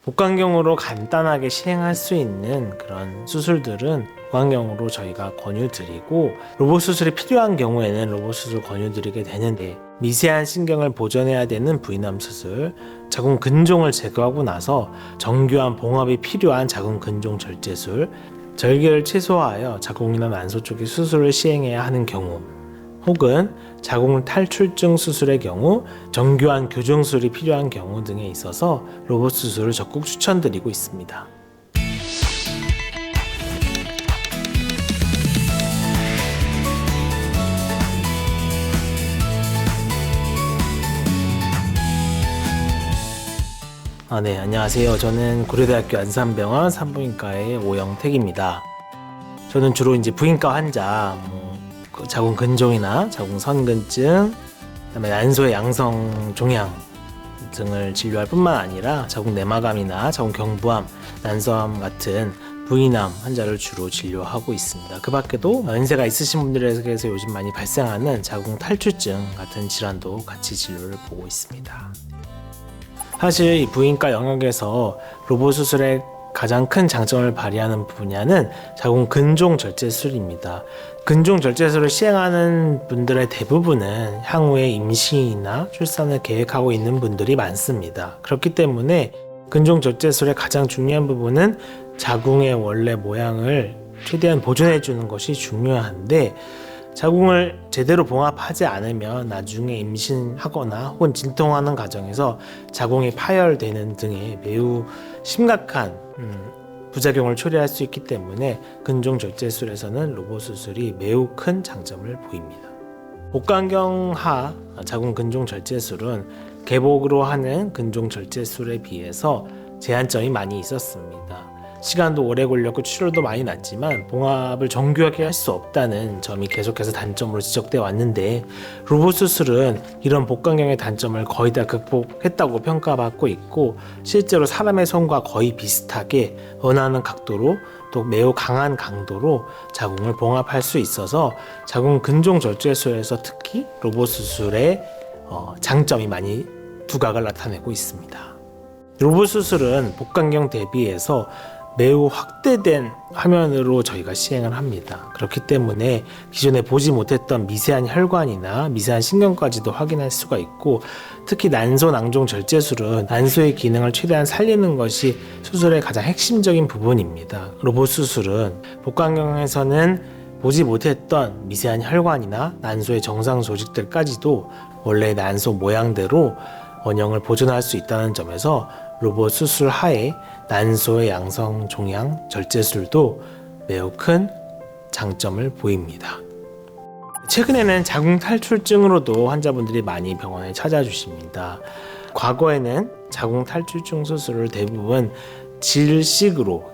복강경으로 간단하게 시행할 수 있는 그런 수술들은 복강경으로 저희가 권유드리고, 로봇 수술이 필요한 경우에는 로봇 수술 권유드리게 되는데, 미세한 신경을 보존해야 되는 부인암 수술, 자궁 근종을 제거하고 나서 정교한 봉합이 필요한 자궁 근종 절제술, 절개를 최소화하여 자궁이나 난소 쪽에 수술을 시행해야 하는 경우, 혹은 자궁 탈출증 수술의 경우, 정교한 교정술이 필요한 경우 등에 있어서 로봇 수술을 적극 추천드리고 있습니다. 네, 안녕하세요. 저는 고려대학교 안산병원 산부인과의 오영택입니다. 저는 주로 이제 부인과 환자, 자궁 근종이나 자궁 선근증, 그다음에 난소의 양성 종양 등을 진료할 뿐만 아니라 자궁 내막암이나 자궁 경부암, 난소암 같은 부인암 환자를 주로 진료하고 있습니다. 그 밖에도 연세가 있으신 분들에게서 요즘 많이 발생하는 자궁 탈출증 같은 질환도 같이 진료를 보고 있습니다. 사실 이 부인과 영역에서 로봇 수술의 가장 큰 장점을 발휘하는 분야는 자궁 근종 절제술입니다. 근종 절제술을 시행하는 분들의 대부분은 향후에 임신이나 출산을 계획하고 있는 분들이 많습니다. 그렇기 때문에 근종 절제술의 가장 중요한 부분은 자궁의 원래 모양을 최대한 보존해 주는 것이 중요한데, 자궁을 제대로 봉합하지 않으면 나중에 임신하거나 혹은 진통하는 과정에서 자궁이 파열되는 등의 매우 심각한 부작용을 초래할 수 있기 때문에 근종 절제술에서는 로봇 수술이 매우 큰 장점을 보입니다. 복강경하 자궁 근종 절제술은 개복으로 하는 근종 절제술에 비해서 제한점이 많이 있었습니다. 시간도 오래 걸렸고 치료도 많이 났지만 봉합을 정교하게 할 수 없다는 점이 계속해서 단점으로 지적되어 왔는데, 로봇 수술은 이런 복강경의 단점을 거의 다 극복했다고 평가받고 있고, 실제로 사람의 손과 거의 비슷하게 원하는 각도로 또 매우 강한 강도로 자궁을 봉합할 수 있어서 자궁 근종 절제술에서 특히 로봇 수술의 장점이 많이 두각을 나타내고 있습니다. 로봇 수술은 복강경 대비해서 매우 확대된 화면으로 저희가 시행을 합니다. 그렇기 때문에 기존에 보지 못했던 미세한 혈관이나 미세한 신경까지도 확인할 수가 있고, 특히 난소 낭종 절제술은 난소의 기능을 최대한 살리는 것이 수술의 가장 핵심적인 부분입니다. 로봇 수술은 복강경에서는 보지 못했던 미세한 혈관이나 난소의 정상 조직들까지도 원래 난소 모양대로 원형을 보존할 수 있다는 점에서 로봇 수술 하에 난소의 양성 종양 절제술도 매우 큰 장점을 보입니다. 최근에는 자궁 탈출증으로도 환자분들이 많이 병원에 찾아주십니다. 과거에는 자궁 탈출증 수술을 대부분 질식으로,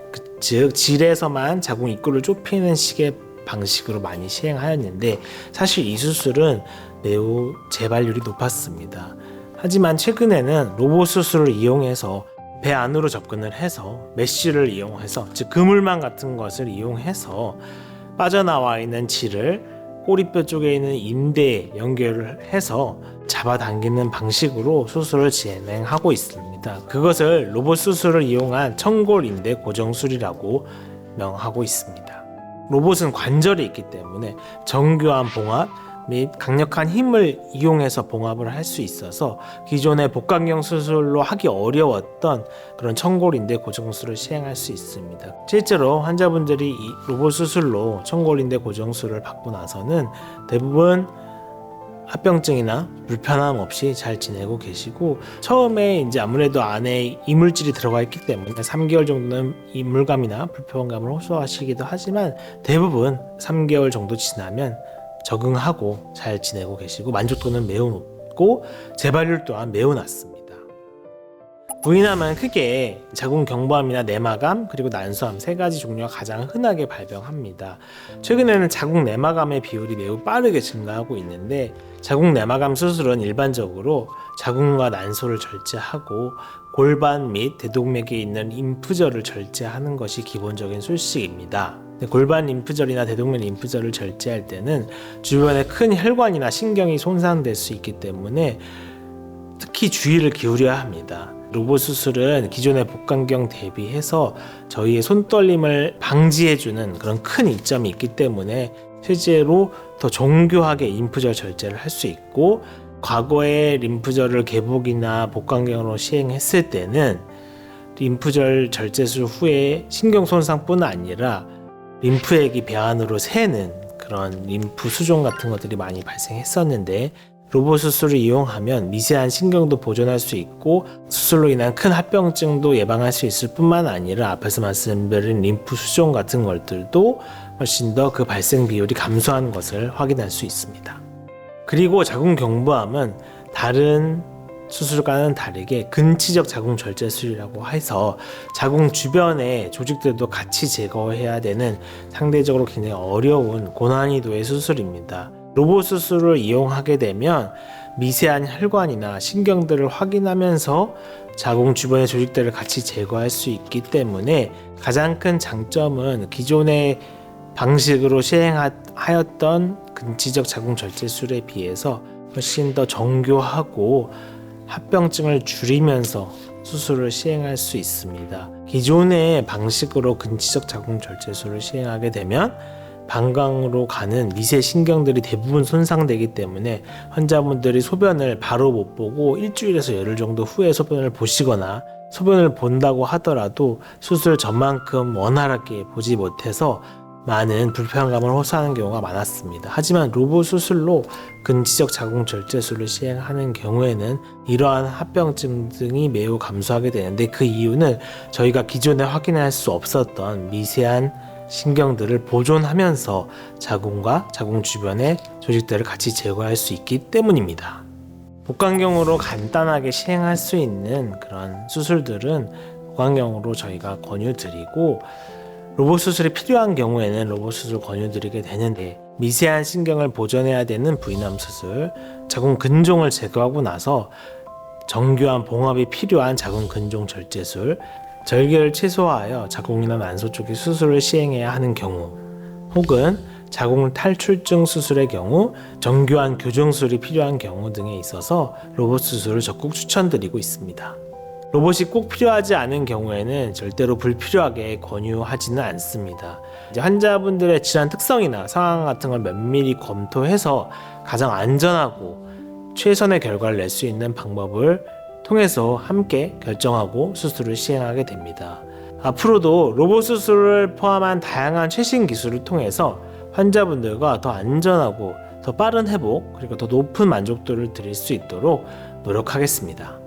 즉 질에서만 자궁 입구를 좁히는 식의 방식으로 많이 시행하였는데, 사실 이 수술은 매우 재발률이 높았습니다. 하지만 최근에는 로봇 수술을 이용해서 배 안으로 접근을 해서 메쉬를 이용해서, 즉 그물망 같은 것을 이용해서 빠져나와 있는 질을 꼬리뼈 쪽에 있는 인대에 연결을 해서 잡아당기는 방식으로 수술을 진행하고 있습니다. 그것을 로봇 수술을 이용한 청골인대 고정술이라고 명하고 있습니다. 로봇은 관절이 있기 때문에 정교한 봉합 및 강력한 힘을 이용해서 봉합을 할 수 있어서 기존의 복강경 수술로 하기 어려웠던 그런 청골인대 고정술을 시행할 수 있습니다. 실제로 환자분들이 이 로봇 수술로 청골인대 고정술을 받고 나서는 대부분 합병증이나 불편함 없이 잘 지내고 계시고, 처음에 이제 아무래도 안에 이물질이 들어가 있기 때문에 3개월 정도는 이물감이나 불편감을 호소하시기도 하지만, 대부분 3개월 정도 지나면 적응하고 잘 지내고 계시고 만족도는 매우 높고 재발률 또한 매우 낮습니다. 부인암은 크게 자궁 경부암이나 내막암 그리고 난소암 세 가지 종류가 가장 흔하게 발병합니다. 최근에는 자궁 내막암의 비율이 매우 빠르게 증가하고 있는데, 자궁 내막암 수술은 일반적으로 자궁과 난소를 절제하고 골반 및 대동맥에 있는 림프절을 절제하는 것이 기본적인 술식입니다. 골반 림프절이나 대동맥 림프절을 절제할 때는 주변에 큰 혈관이나 신경이 손상될 수 있기 때문에 특히 주의를 기울여야 합니다. 로봇 수술은 기존의 복강경 대비해서 저희의 손떨림을 방지해주는 그런 큰 이점이 있기 때문에 실제로 더 정교하게 림프절 절제를 할 수 있고, 과거에 림프절을 개복이나 복강경으로 시행했을 때는 림프절 절제술 후에 신경 손상뿐 아니라 림프액이 배 안으로 새는 그런 림프 수종 같은 것들이 많이 발생했었는데, 로봇 수술을 이용하면 미세한 신경도 보존할 수 있고 수술로 인한 큰 합병증도 예방할 수 있을 뿐만 아니라 앞에서 말씀드린 림프 수종 같은 것들도 훨씬 더 그 발생 비율이 감소한 것을 확인할 수 있습니다. 그리고 자궁경부암은 다른 수술과는 다르게 근치적 자궁 절제술이라고 해서 자궁 주변의 조직들도 같이 제거해야 되는 상대적으로 굉장히 어려운 고난이도의 수술입니다. 로봇 수술을 이용하게 되면 미세한 혈관이나 신경들을 확인하면서 자궁 주변의 조직들을 같이 제거할 수 있기 때문에 가장 큰 장점은 기존의 방식으로 시행하였던 근치적 자궁 절제술에 비해서 훨씬 더 정교하고 합병증을 줄이면서 수술을 시행할 수 있습니다. 기존의 방식으로 근치적 자궁 절제술을 시행하게 되면 방광으로 가는 미세 신경들이 대부분 손상되기 때문에 환자분들이 소변을 바로 못 보고 일주일에서 열흘 정도 후에 소변을 보시거나, 소변을 본다고 하더라도 수술 전만큼 원활하게 보지 못해서 많은 불편감을 호소하는 경우가 많았습니다. 하지만 로봇 수술로 근치적 자궁 절제술을 시행하는 경우에는 이러한 합병증 등이 매우 감소하게 되는데, 그 이유는 저희가 기존에 확인할 수 없었던 미세한 신경들을 보존하면서 자궁과 자궁 주변의 조직들을 같이 제거할 수 있기 때문입니다. 복강경으로 간단하게 시행할 수 있는 그런 수술들은 복강경으로 저희가 권유드리고, 로봇 수술이 필요한 경우에는 로봇 수술 권유드리게 되는데, 미세한 신경을 보존해야 되는 부인암 수술, 자궁 근종을 제거하고 나서 정교한 봉합이 필요한 자궁 근종 절제술, 절개를 최소화하여 자궁이나 난소 쪽에 수술을 시행해야 하는 경우, 혹은 자궁 탈출증 수술의 경우, 정교한 교정술이 필요한 경우 등에 있어서 로봇 수술을 적극 추천드리고 있습니다. 로봇이 꼭 필요하지 않은 경우에는 절대로 불필요하게 권유하지는 않습니다. 이제 환자분들의 질환 특성이나 상황 같은 걸 면밀히 검토해서 가장 안전하고 최선의 결과를 낼 수 있는 방법을 통해서 함께 결정하고 수술을 시행하게 됩니다. 앞으로도 로봇 수술을 포함한 다양한 최신 기술을 통해서 환자분들과 더 안전하고 더 빠른 회복, 그리고 더 높은 만족도를 드릴 수 있도록 노력하겠습니다.